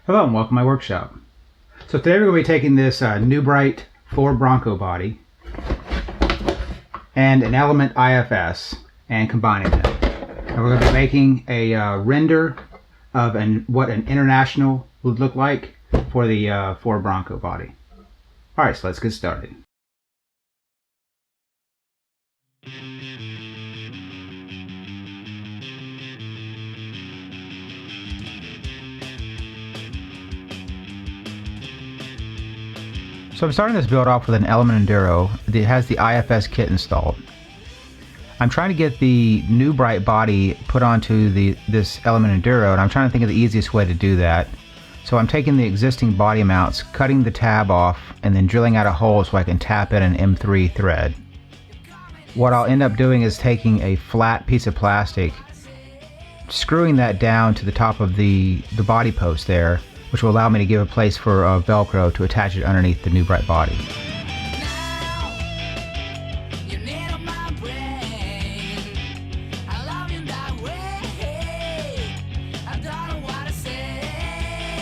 Hello and welcome to my workshop. So today we're going to be taking this New Bright 4 Bronco body and an Element IFS and combining them. And we're going to be making a render of what an International would look like for the 4 Bronco body. Alright, so let's get started. So I'm starting this build off with an Element Enduro that has the IFS kit installed. I'm trying to get the New Bright body put onto this Element Enduro, and I'm trying to think of the easiest way to do that. So I'm taking the existing body mounts, cutting the tab off, and then drilling out a hole so I can tap in an M3 thread. What I'll end up doing is taking a flat piece of plastic, screwing that down to the top of the body post there, which will allow me to give a place for Velcro to attach it underneath the New Bright body.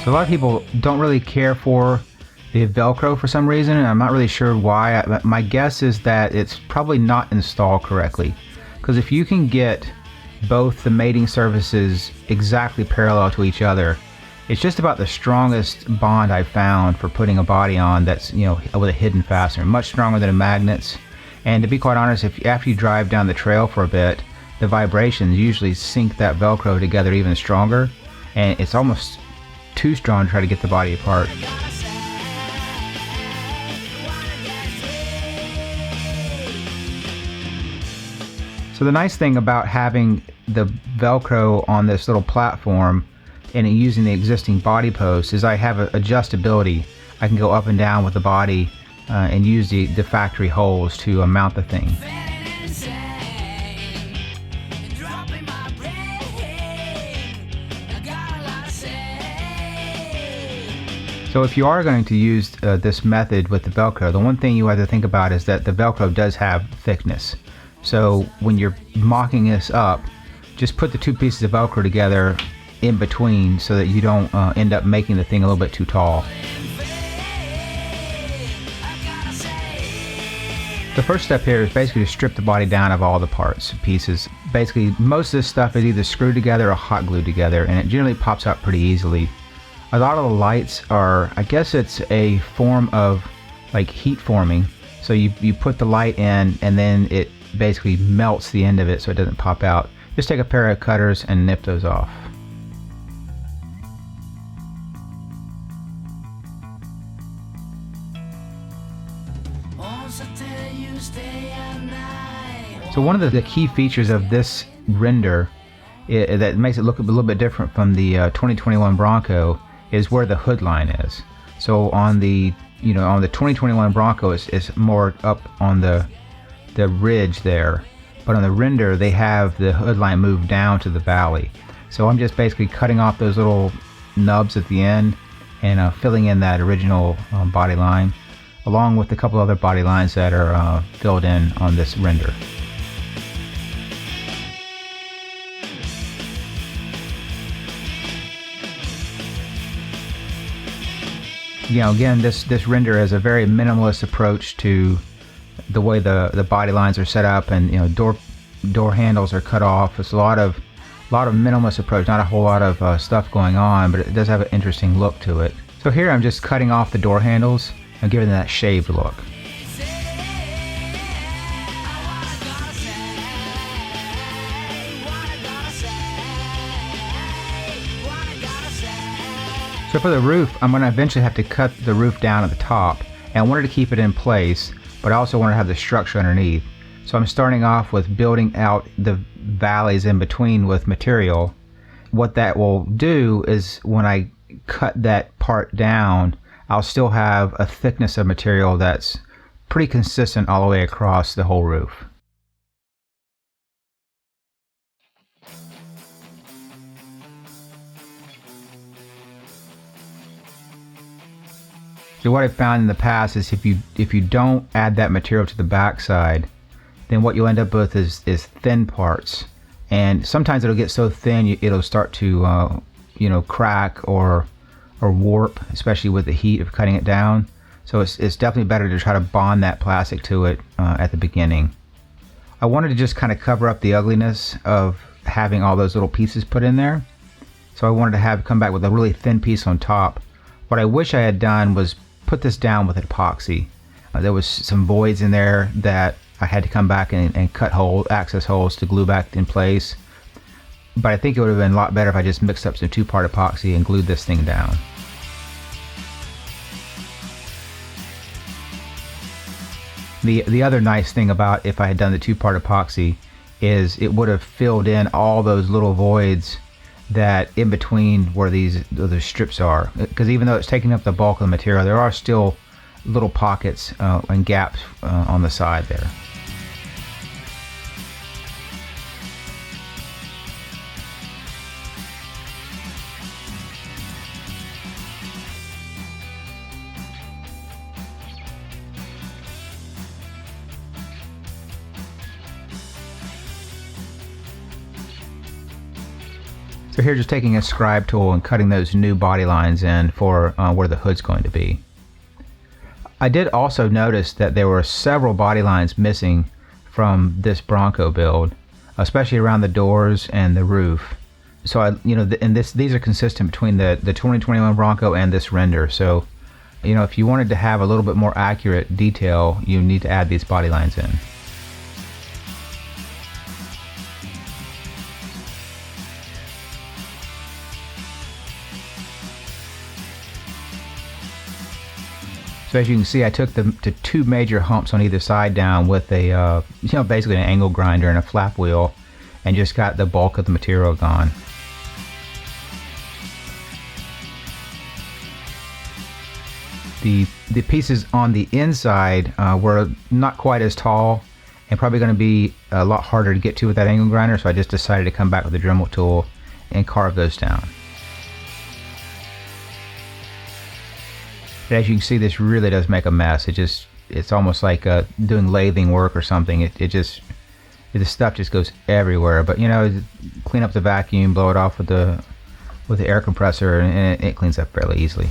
So a lot of people don't really care for the Velcro for some reason, and I'm not really sure why. My guess is that it's probably not installed correctly, because if you can get both the mating surfaces exactly parallel to each other, it's just about the strongest bond I've found for putting a body on that's, you know, with a hidden fastener. Much stronger than magnets. And to be quite honest, after you drive down the trail for a bit, the vibrations usually sink that Velcro together even stronger, and it's almost too strong to try to get the body apart. So the nice thing about having the Velcro on this little platform and using the existing body post is I have adjustability. I can go up and down with the body and use the factory holes to mount the thing. So if you are going to use this method with the Velcro, the one thing you have to think about is that the Velcro does have thickness. So when you're mocking this up, just put the two pieces of Velcro together in between so that you don't end up making the thing a little bit too tall. The first step here is basically to strip the body down of all the parts, pieces. Basically, most of this stuff is either screwed together or hot glued together, and it generally pops out pretty easily. A lot of the lights are, I guess it's a form of like heat forming. So you put the light in and then it basically melts the end of it so it doesn't pop out. Just take a pair of cutters and nip those off. So one of the key features of this render that makes it look a little bit different from the 2021 Bronco is where the hood line is. So on the 2021 Bronco it's more up on the ridge there, but on the render they have the hood line moved down to the valley. So I'm just basically cutting off those little nubs at the end and filling in that original body line, along with a couple other body lines that are filled in on this render. You know, again, this render is a very minimalist approach to the way the body lines are set up, and you know, door handles are cut off. It's a lot of minimalist approach, not a whole lot of stuff going on, but it does have an interesting look to it. So here I'm just cutting off the door handles and giving that shaved look. So for the roof, I'm going to eventually have to cut the roof down at the top, and I wanted to keep it in place, but I also want to have the structure underneath. So I'm starting off with building out the valleys in between with material. What that will do is when I cut that part down, I'll still have a thickness of material that's pretty consistent all the way across the whole roof. So what I've found in the past is if you don't add that material to the backside, then what you'll end up with is thin parts, and sometimes it'll get so thin it'll start to crack or or warp, especially with the heat of cutting it down. So it's definitely better to try to bond that plastic to it at the beginning. I wanted to just kind of cover up the ugliness of having all those little pieces put in there. So I wanted to come back with a really thin piece on top. What I wish I had done was put this down with epoxy. There was some voids in there that I had to come back and cut access holes to glue back in place. But I think it would have been a lot better if I just mixed up some 2-part epoxy and glued this thing down. The other nice thing about if I had done the 2-part epoxy is it would have filled in all those little voids that in between where those strips are. Because even though it's taking up the bulk of the material, there are still little pockets and gaps on the side there. So here, just taking a scribe tool and cutting those new body lines in for where the hood's going to be. I did also notice that there were several body lines missing from this Bronco build, especially around the doors and the roof. So these are consistent between the 2021 Bronco and this render. So, if you wanted to have a little bit more accurate detail, you need to add these body lines in. So as you can see, I took the 2 major humps on either side down with a, basically an angle grinder and a flap wheel, and just got the bulk of the material gone. The pieces on the inside were not quite as tall and probably going to be a lot harder to get to with that angle grinder, so I just decided to come back with a Dremel tool and carve those down. As you can see, this really does make a mess. It's almost like doing lathing work or something. The stuff just goes everywhere. But clean up the vacuum, blow it off with the air compressor, and it cleans up fairly easily.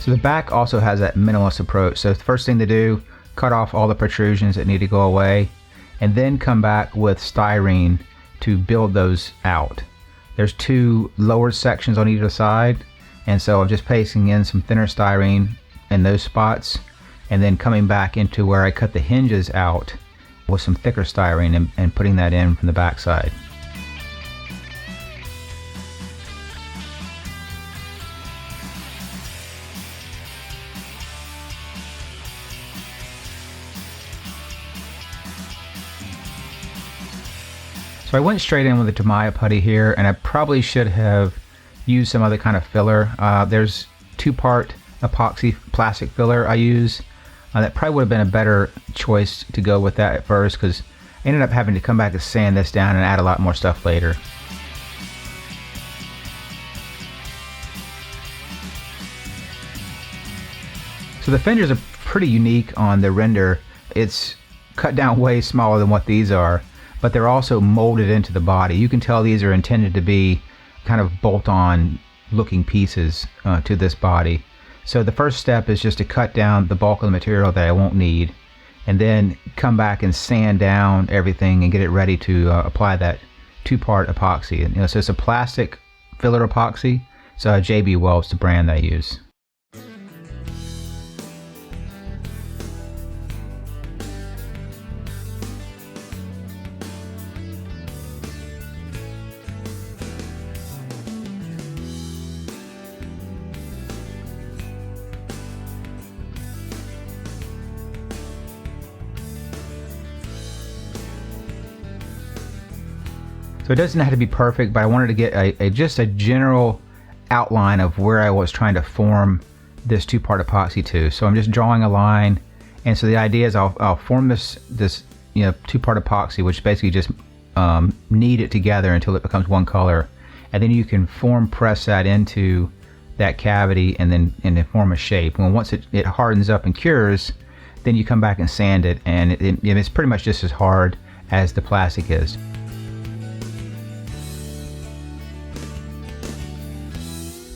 So the back also has that minimalist approach. So the first thing to do, cut off all the protrusions that need to go away, and then come back with styrene to build those out. There's 2 lower sections on either side, and so I'm just pasting in some thinner styrene in those spots, and then coming back into where I cut the hinges out with some thicker styrene and putting that in from the back side. So I went straight in with the Tamiya putty here, and I probably should have used some other kind of filler. There's 2-part epoxy plastic filler I use. That probably would have been a better choice to go with that at first, because I ended up having to come back and sand this down and add a lot more stuff later. So the fenders are pretty unique on the render. It's cut down way smaller than what these are, but they're also molded into the body. You can tell these are intended to be kind of bolt-on looking pieces to this body. So the first step is just to cut down the bulk of the material that I won't need, and then come back and sand down everything and get it ready to apply that 2-part epoxy. And, so it's a plastic filler epoxy. So JB Well's the brand I use. So it doesn't have to be perfect, but I wanted to get just a general outline of where I was trying to form this 2-part epoxy to. So I'm just drawing a line, and so the idea is I'll form this 2-part epoxy, which basically just knead it together until it becomes one color, and then you can form press that into that cavity and then form a shape. And once it hardens up and cures, then you come back and sand it, and it's pretty much just as hard as the plastic is.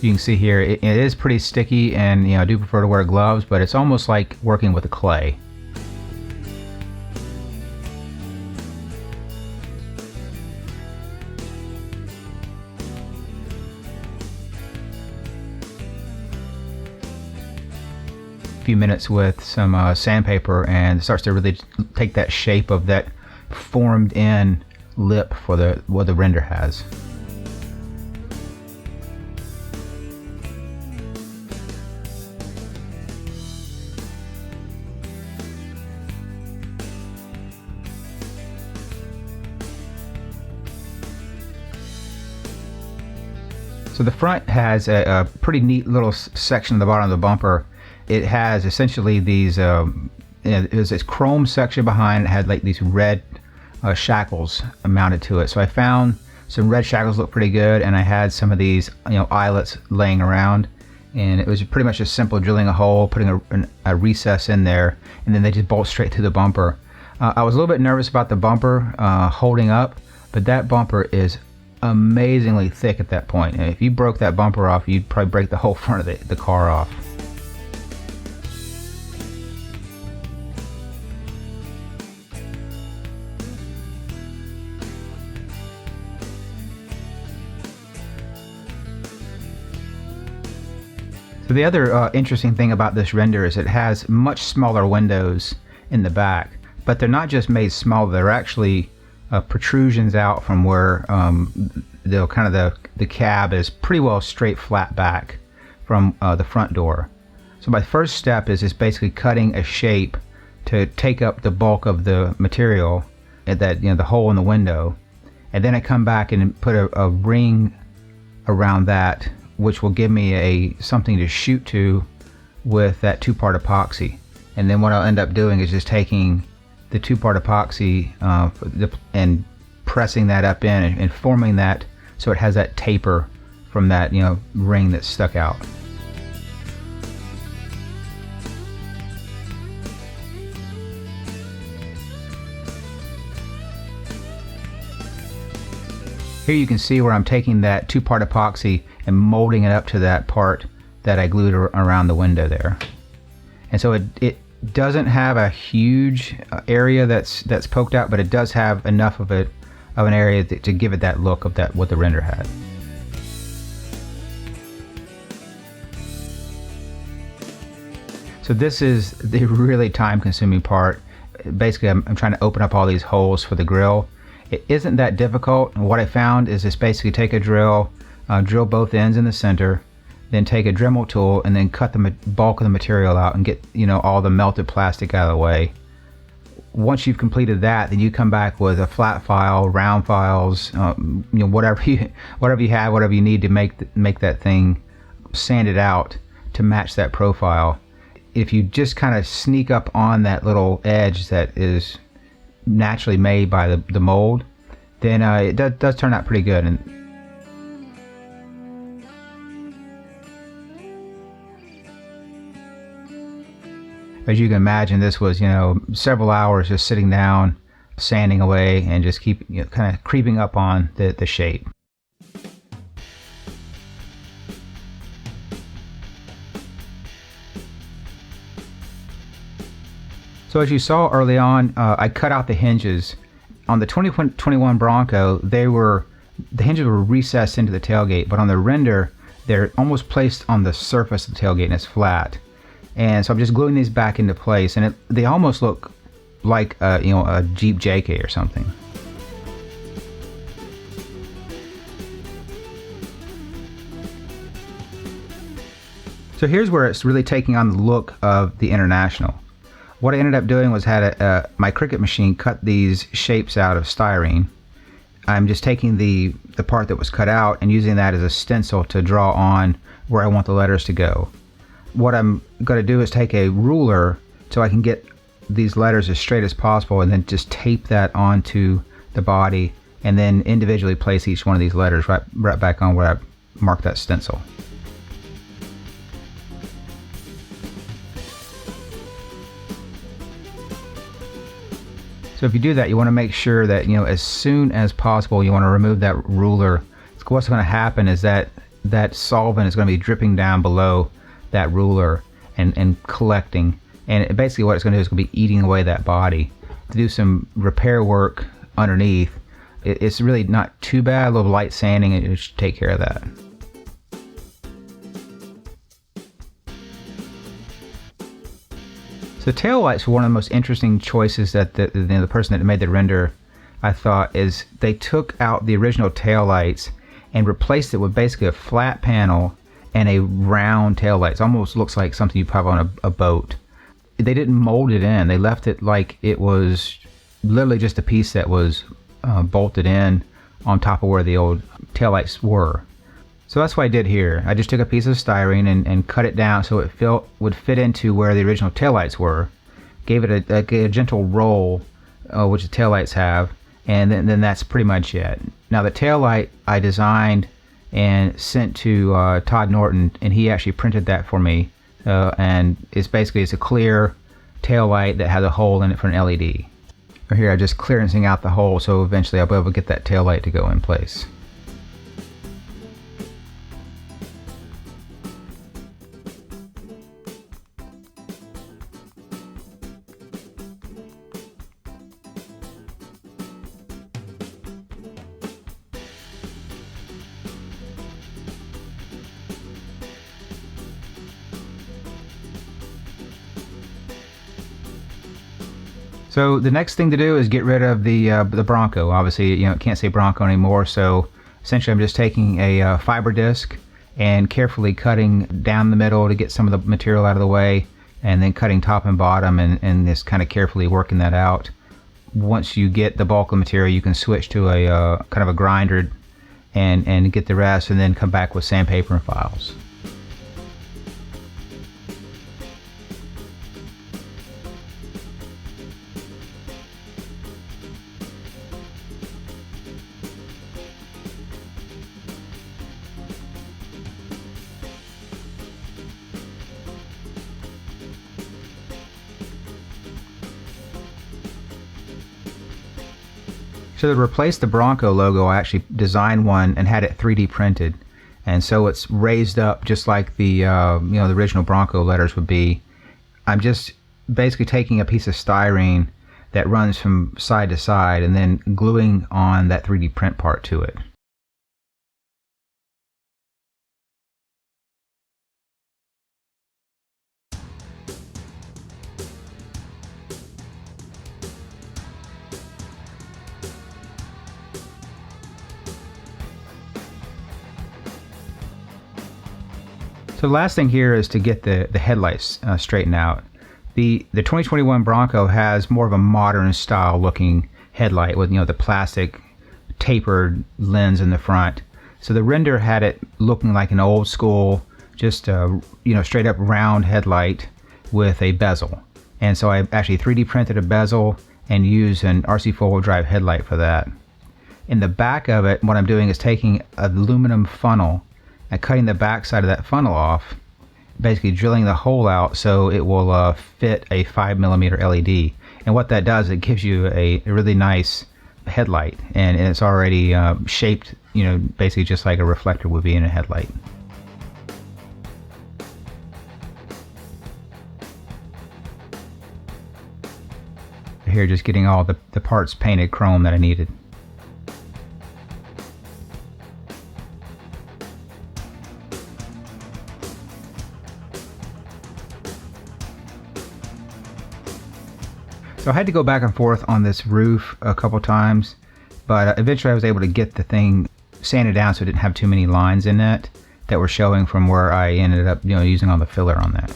You can see here it is pretty sticky, and I do prefer to wear gloves, but it's almost like working with the clay. Few minutes with some sandpaper, and it starts to really take that shape of that formed in lip for what the render has. So the front has a pretty neat little section at the bottom of the bumper. It has essentially these, there's this chrome section behind. It had like these red shackles mounted to it. So I found some red shackles look pretty good, and I had some of these eyelets laying around, and it was pretty much just simple drilling a hole, putting a recess in there, and then they just bolt straight through the bumper. I was a little bit nervous about the bumper holding up, but that bumper is amazingly thick at that point, and if you broke that bumper off, you'd probably break the whole front of the car off. So the other interesting thing about this render is it has much smaller windows in the back, but they're not just made small, they're actually protrusions out from where the cab is pretty well straight flat back from the front door. So my first step is just basically cutting a shape to take up the bulk of the material at that, the hole in the window, and then I come back and put a ring around that, which will give me something to shoot to with that two-part epoxy. And then what I'll end up doing is just taking the two-part epoxy and pressing that up in and forming that so it has that taper from that ring that's stuck out. Here you can see where I'm taking that two-part epoxy and molding it up to that part that I glued around the window there. And so it doesn't have a huge area that's poked out, but it does have enough of an area to give it that look of what the render had. So this is the really time-consuming part. Basically, I'm trying to open up all these holes for the grill. It isn't that difficult. What I found is just basically take a drill, drill both ends in the center, then take a Dremel tool and then cut the bulk of the material out and get all the melted plastic out of the way. Once you've completed that, then you come back with a flat file, round files, whatever you have, whatever you need to make that thing sanded out to match that profile. If you just kind of sneak up on that little edge that is naturally made by the mold, then it does turn out pretty good. And as you can imagine, this was several hours just sitting down, sanding away, and just keep kind of creeping up on the shape. So as you saw early on, I cut out the hinges. On the 2021 Bronco, the hinges were recessed into the tailgate, but on the render, they're almost placed on the surface of the tailgate and it's flat. And so I'm just gluing these back into place, and they almost look like a Jeep JK or something. So here's where it's really taking on the look of the International. What I ended up doing was had my Cricut machine cut these shapes out of styrene. I'm just taking the part that was cut out and using that as a stencil to draw on where I want the letters to go. What I'm going to do is take a ruler so I can get these letters as straight as possible, and then just tape that onto the body, and then individually place each one of these letters right back on where I marked that stencil. So if you do that, you want to make sure that as soon as possible you want to remove that ruler. What's going to happen is that that solvent is going to be dripping down below that ruler and collecting, and basically what it's going to do is going to be eating away that body. To do some repair work underneath, it's really not too bad. A little light sanding, it should take care of that. So taillights were one of the most interesting choices that the person that made the render, I thought, is they took out the original taillights and replaced it with basically a flat panel and a round taillights. Almost looks like something you have on a boat. They didn't mold it in. They left it like it was literally just a piece that was bolted in on top of where the old taillights were. So that's what I did here. I just took a piece of styrene and cut it down so it would fit into where the original taillights were. Gave it a gentle roll, which the taillights have, and then that's pretty much it. Now the taillight I designed and sent to Todd Norton, and he actually printed that for me. And it's a clear taillight that has a hole in it for an LED. Here I'm just clearancing out the hole, so eventually I'll be able to get that taillight to go in place. So the next thing to do is get rid of the Bronco. Obviously, you know, can't say Bronco anymore. So essentially, I'm just taking a fiber disc and carefully cutting down the middle to get some of the material out of the way, and then cutting top and bottom, and just kind of carefully working that out. Once you get the bulk of the material, you can switch to a kind of a grinder and get the rest, and then come back with sandpaper and files. So to replace the Bronco logo, I actually designed one and had it 3D printed, and so it's raised up just like the the original Bronco letters would be. I'm just basically taking a piece of styrene that runs from side to side and then gluing on that 3D print part to it. So the last thing here is to get the headlights straightened out. The 2021 Bronco has more of a modern style looking headlight with the plastic tapered lens in the front. So the render had it looking like an old school, just straight up round headlight with a bezel. And so I actually 3D printed a bezel and used an RC four-wheel drive headlight for that. In the back of it, what I'm doing is taking an aluminum funnel and cutting the back side of that funnel off, basically drilling the hole out so it will fit a 5mm LED. And what that does, it gives you a really nice headlight, and it's already shaped, basically just like a reflector would be in a headlight. Here, just getting all the parts painted chrome that I needed. So I had to go back and forth on this roof a couple times, but eventually I was able to get the thing sanded down so it didn't have too many lines in it that were showing from where I ended up using all the filler on that.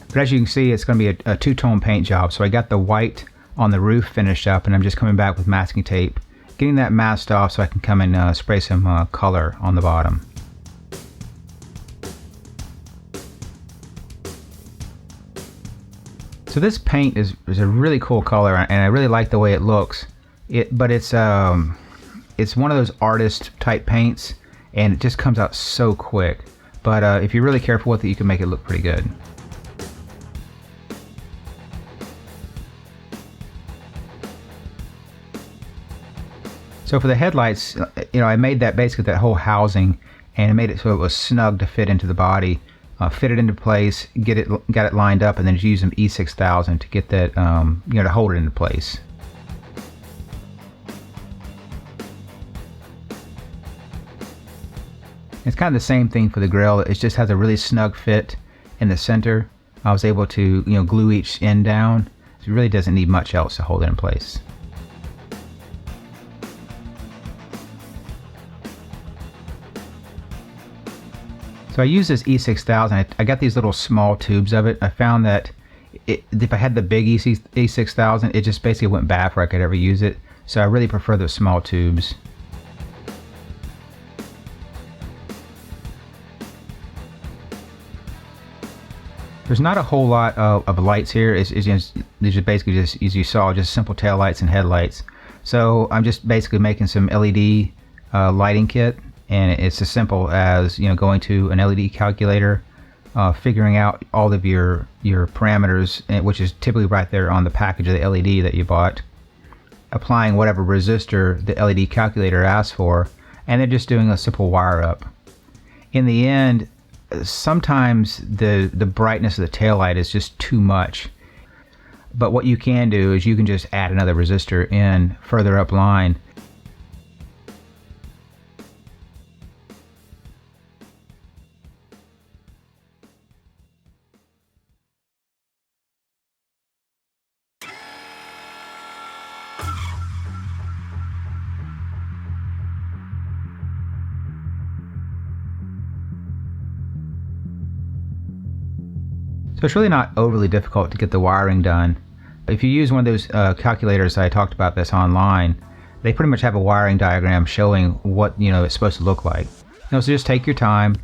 But as you can see, it's going to be a two-tone paint job. So I got the white on the roof finished up, and I'm just coming back with masking tape, getting that masked off so I can come and spray some color on the bottom. So this paint is a really cool color, and I really like the way it looks. But it's one of those artist type paints, and it just comes out so quick. But if you're really careful with it, you can make it look pretty good. So for the headlights, I made that basically that whole housing, and I made it so it was snug to fit into the body, fit it into place, got it lined up, and then just use some E6000 to get that, to hold it into place. It's kind of the same thing for the grill. It just has a really snug fit in the center. I was able to, glue each end down. It really doesn't need much else to hold it in place. So I use this E6000. I got these little small tubes of it. I found that if I had the big E6000, it just basically went bad before I could ever use it. So I really prefer the small tubes. There's not a whole lot of lights here. These are basically just, as you saw, just simple tail lights and headlights. So I'm just basically making some LED lighting kit. And it's as simple as going to an LED calculator, figuring out all of your parameters, which is typically right there on the package of the LED that you bought, applying whatever resistor the LED calculator asks for, and then just doing a simple wire up. In the end, sometimes the brightness of the taillight is just too much. But what you can do is you can just add another resistor in further up line. So it's really not overly difficult to get the wiring done. If you use one of those calculators I talked about that's online, they pretty much have a wiring diagram showing what it's supposed to look like. So just take your time,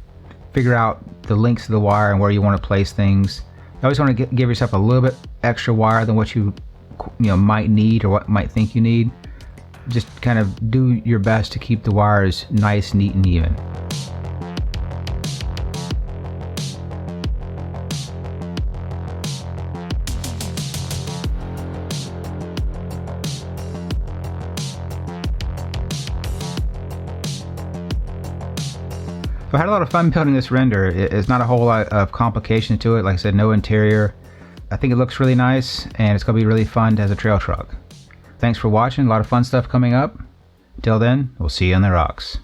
figure out the lengths of the wire and where you want to place things. You always want to give yourself a little bit extra wire than what you might need or what might think you need. Just kind of do your best to keep the wires nice, neat, and even. So I had a lot of fun building this render. It's not a whole lot of complication to it. Like I said, no interior. I think it looks really nice, and it's going to be really fun as a trail truck. Thanks for watching. A lot of fun stuff coming up. Till then, we'll see you on the rocks.